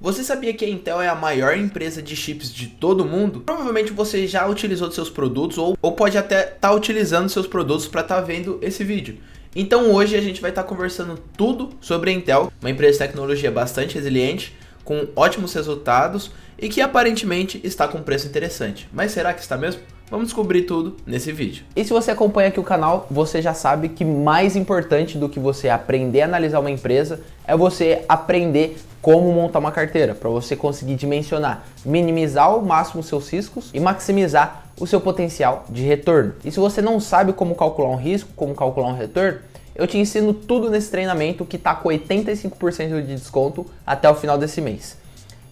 Você sabia que a Intel é a maior empresa de chips de todo mundo? Provavelmente você já utilizou seus produtos ou pode até estar utilizando seus produtos para estar vendo esse vídeo. Então hoje a gente vai estar conversando tudo sobre a Intel, uma empresa de tecnologia bastante resiliente, com ótimos resultados e que aparentemente está com um preço interessante. Mas será que está mesmo? Vamos descobrir tudo nesse vídeo. E se você acompanha aqui o canal, você já sabe que mais importante do que você aprender a analisar uma empresa é você aprender como montar uma carteira, para você conseguir dimensionar, minimizar ao máximo os seus riscos e maximizar o seu potencial de retorno. E se você não sabe como calcular um risco, como calcular um retorno, eu te ensino tudo nesse treinamento que está com 85% de desconto até o final desse mês.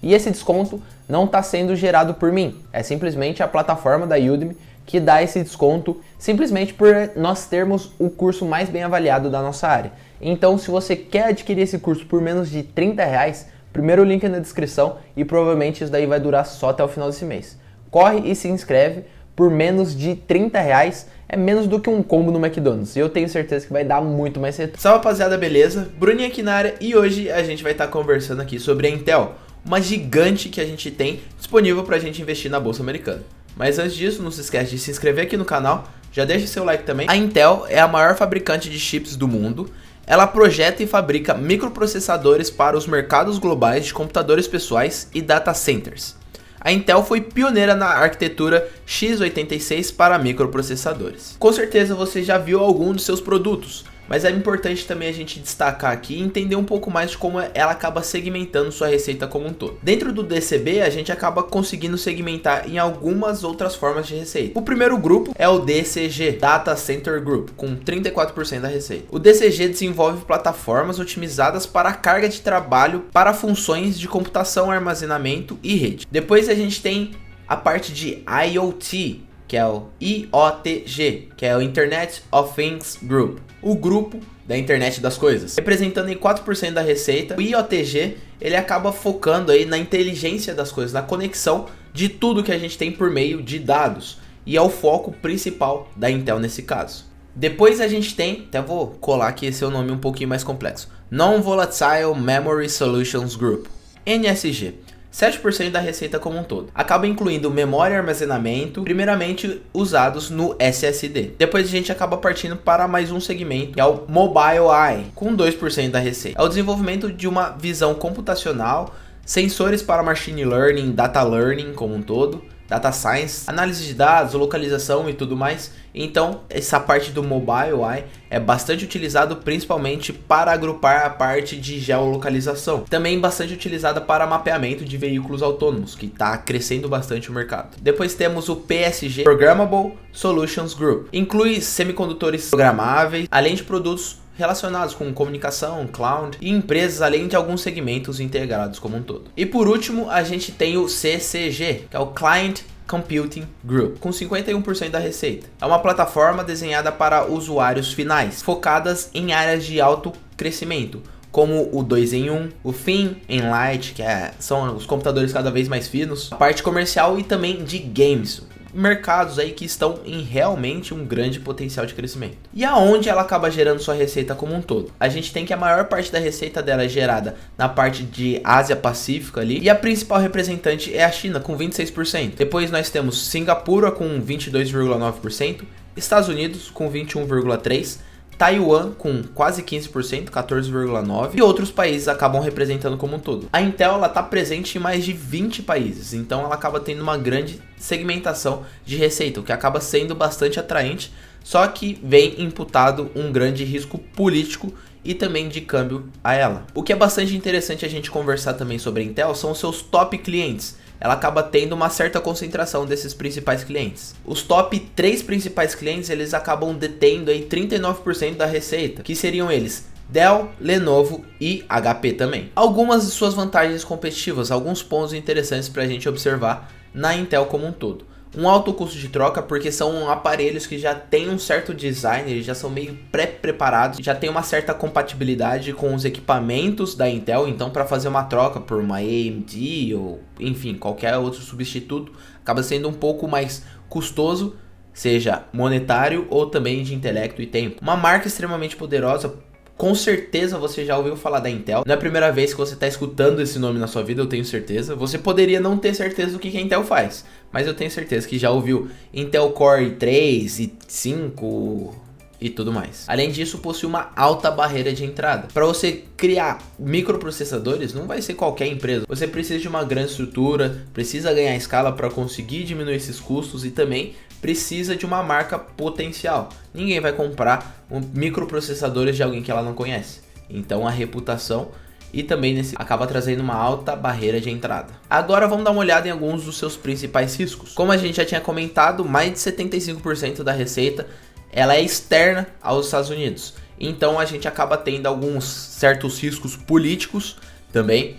E esse desconto não está sendo gerado por mim, é simplesmente a plataforma da Udemy que dá esse desconto simplesmente por nós termos o curso mais bem avaliado da nossa área. Então, se você quer adquirir esse curso por menos de R$30, primeiro link na descrição e provavelmente isso daí vai durar só até o final desse mês. Corre e se inscreve por menos de R$30, é menos do que um combo no McDonald's. E eu tenho certeza que vai dar muito mais retorno. Salve rapaziada, beleza? Bruninho aqui na área e hoje a gente vai estar conversando aqui sobre a Intel, uma gigante que a gente tem disponível para a gente investir na Bolsa Americana. Mas antes disso, não se esquece de se inscrever aqui no canal, já deixa seu like também. A Intel é a maior fabricante de chips do mundo. Ela projeta e fabrica microprocessadores para os mercados globais de computadores pessoais e data centers. A Intel foi pioneira na arquitetura x86 para microprocessadores. Com certeza você já viu algum dos seus produtos, mas é importante também a gente destacar aqui e entender um pouco mais de como ela acaba segmentando sua receita como um todo. Dentro do DCB, a gente acaba conseguindo segmentar em algumas outras formas de receita. O primeiro grupo é o DCG, Data Center Group, com 34% da receita. O DCG desenvolve plataformas otimizadas para a carga de trabalho para funções de computação, armazenamento e rede. Depois a gente tem a parte de IoT, que é o IoTG, que é o Internet of Things Group, o grupo da internet das coisas, representando em 4% da receita. O IoTG, ele acaba focando aí na inteligência das coisas, na conexão de tudo que a gente tem por meio de dados, e é o foco principal da Intel nesse caso. Depois a gente tem, até vou colar aqui esse é o nome um pouquinho mais complexo, Non-Volatile Memory Solutions Group, NSG. 7% da receita como um todo. Acaba incluindo memória e armazenamento, primeiramente usados no SSD. Depois a gente acaba partindo para mais um segmento, que é o Mobile Eye, com 2% da receita. É o desenvolvimento de uma visão computacional, sensores para machine learning, data learning como um todo, data science, análise de dados, localização e tudo mais. Então, essa parte do Mobile Eye é bastante utilizado principalmente para agrupar a parte de geolocalização. Também bastante utilizada para mapeamento de veículos autônomos, que está crescendo bastante o mercado. Depois temos o PSG, Programmable Solutions Group. Inclui semicondutores programáveis, além de produtos relacionados com comunicação, cloud e empresas, além de alguns segmentos integrados como um todo. E por último, a gente tem o CCG, que é o Client Computing Group, com 51% da receita. É uma plataforma desenhada para usuários finais, focadas em áreas de alto crescimento, como o 2 em 1, o Thin and Light, que são os computadores cada vez mais finos, a parte comercial e também de games, mercados aí que estão em realmente um grande potencial de crescimento. E aonde ela acaba gerando sua receita como um todo? A gente tem que a maior parte da receita dela é gerada na parte de Ásia Pacífico ali, e a principal representante é a China com 26%. Depois nós temos Singapura com 22,9%, Estados Unidos com 21,3%, Taiwan com quase 15%, 14,9%, e outros países acabam representando como um todo. A Intel ela está presente em mais de 20 países, então ela acaba tendo uma grande segmentação de receita, o que acaba sendo bastante atraente, só que vem imputado um grande risco político e também de câmbio a ela. O que é bastante interessante a gente conversar também sobre a Intel são os seus top clientes. Ela acaba tendo uma certa concentração desses principais clientes. Os top 3 principais clientes, eles acabam detendo aí 39% da receita, que seriam eles Dell, Lenovo e HP também. Algumas de suas vantagens competitivas, alguns pontos interessantes para a gente observar na Intel como um todo. Um alto custo de troca, porque são aparelhos que já têm um certo design, eles já são meio pré-preparados, já tem uma certa compatibilidade com os equipamentos da Intel, então para fazer uma troca por uma AMD ou enfim, qualquer outro substituto, acaba sendo um pouco mais custoso, seja monetário ou também de intelecto e tempo. Uma marca extremamente poderosa, Com certeza você já ouviu falar da Intel. Não é a primeira vez que você está escutando esse nome na sua vida, eu tenho certeza. Você poderia não ter certeza do que a Intel faz, mas eu tenho certeza que já ouviu Intel Core 3 e 5 e tudo mais. Além disso, possui uma alta barreira de entrada. Para você criar microprocessadores, não vai ser qualquer empresa. Você precisa de uma grande estrutura, precisa ganhar escala para conseguir diminuir esses custos e também precisa de uma marca potencial. Ninguém vai comprar microprocessadores de alguém que ela não conhece. Então a reputação e também acaba trazendo uma alta barreira de entrada. Agora vamos dar uma olhada em alguns dos seus principais riscos. Como a gente já tinha comentado, mais de 75% da receita ela é externa aos Estados Unidos. Então a gente acaba tendo alguns certos riscos políticos também.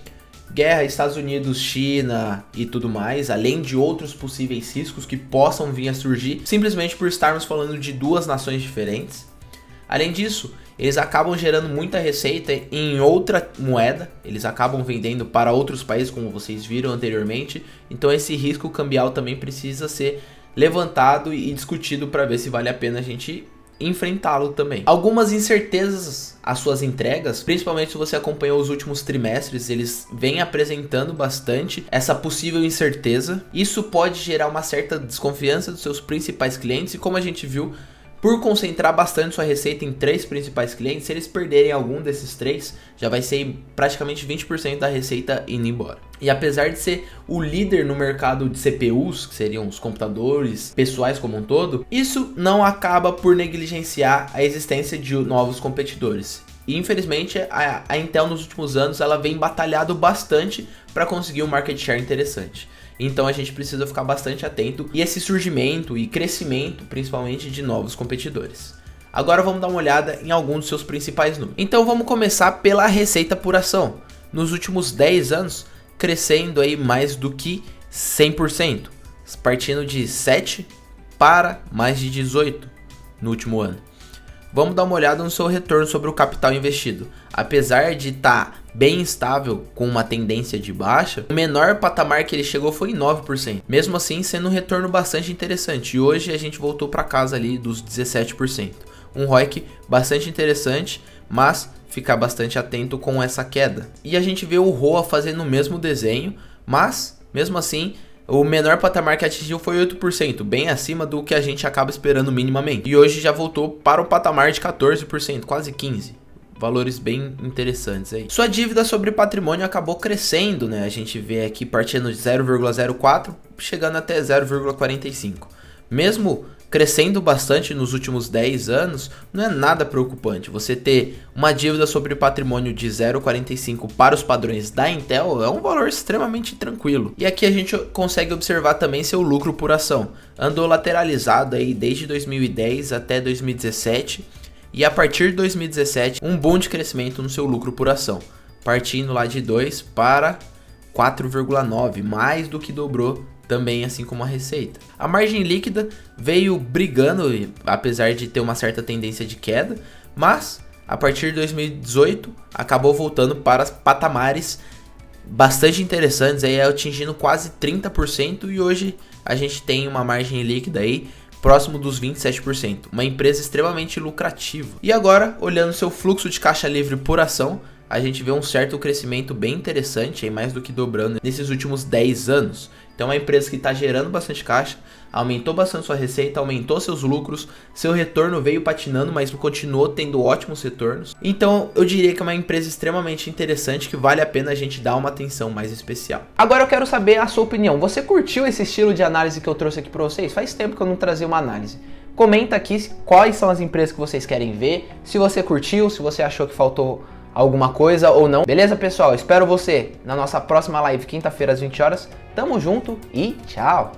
Guerra Estados Unidos, China e tudo mais, além de outros possíveis riscos que possam vir a surgir simplesmente por estarmos falando de duas nações diferentes. Além disso, eles acabam gerando muita receita em outra moeda, eles acabam vendendo para outros países, como vocês viram anteriormente. Então esse risco cambial também precisa ser levantado e discutido para ver se vale a pena a gente enfrentá-lo também. Algumas incertezas às suas entregas, principalmente se você acompanhou os últimos trimestres, eles vêm apresentando bastante essa possível incerteza. Isso pode gerar uma certa desconfiança dos seus principais clientes e, como a gente viu, por concentrar bastante sua receita em 3 principais clientes, se eles perderem algum desses 3, já vai ser praticamente 20% da receita indo embora. E apesar de ser o líder no mercado de CPUs, que seriam os computadores pessoais como um todo, isso não acaba por negligenciar a existência de novos competidores. E infelizmente a Intel nos últimos anos ela vem batalhando bastante para conseguir um market share interessante. Então a gente precisa ficar bastante atento e esse surgimento e crescimento, principalmente de novos competidores. Agora vamos dar uma olhada em alguns dos seus principais números. Então vamos começar pela receita por ação. Nos últimos 10 anos, crescendo aí mais do que 100%, partindo de 7 para mais de 18 no último ano. Vamos dar uma olhada no seu retorno sobre o capital investido. Apesar de estar bem estável com uma tendência de baixa, o menor patamar que ele chegou foi em 9%. Mesmo assim, sendo um retorno bastante interessante. E hoje a gente voltou para casa ali dos 17%. Um ROIC bastante interessante, mas ficar bastante atento com essa queda. E a gente vê o ROA fazendo o mesmo desenho, mas mesmo assim o menor patamar que atingiu foi 8%, bem acima do que a gente acaba esperando minimamente. E hoje já voltou para o patamar de 14%, quase 15%. Valores bem interessantes aí. Sua dívida sobre patrimônio acabou crescendo, né? A gente vê aqui partindo de 0,04, chegando até 0,45. Mesmo crescendo bastante nos últimos 10 anos, não é nada preocupante. Você ter uma dívida sobre patrimônio de 0,45 para os padrões da Intel é um valor extremamente tranquilo. E aqui a gente consegue observar também seu lucro por ação. Andou lateralizado aí desde 2010 até 2017 e a partir de 2017 um boom de crescimento no seu lucro por ação, partindo lá de 2 para 4,9, mais do que dobrou também, assim como a receita. A margem líquida veio brigando, apesar de ter uma certa tendência de queda, mas a partir de 2018 acabou voltando para patamares bastante interessantes, aí atingindo quase 30%, e hoje a gente tem uma margem líquida aí próximo dos 27%, uma empresa extremamente lucrativa. E agora, olhando seu fluxo de caixa livre por ação, a gente vê um certo crescimento bem interessante, aí mais do que dobrando nesses últimos 10 anos. Então é uma empresa que está gerando bastante caixa, aumentou bastante sua receita, aumentou seus lucros, seu retorno veio patinando, mas continuou tendo ótimos retornos. Então eu diria que é uma empresa extremamente interessante que vale a pena a gente dar uma atenção mais especial. Agora eu quero saber a sua opinião. Você curtiu esse estilo de análise que eu trouxe aqui para vocês? Faz tempo que eu não trazia uma análise. Comenta aqui quais são as empresas que vocês querem ver, se você curtiu, se você achou que faltou alguma coisa ou não. Beleza, pessoal? Espero você na nossa próxima live, quinta-feira às 20 horas. Tamo junto e tchau!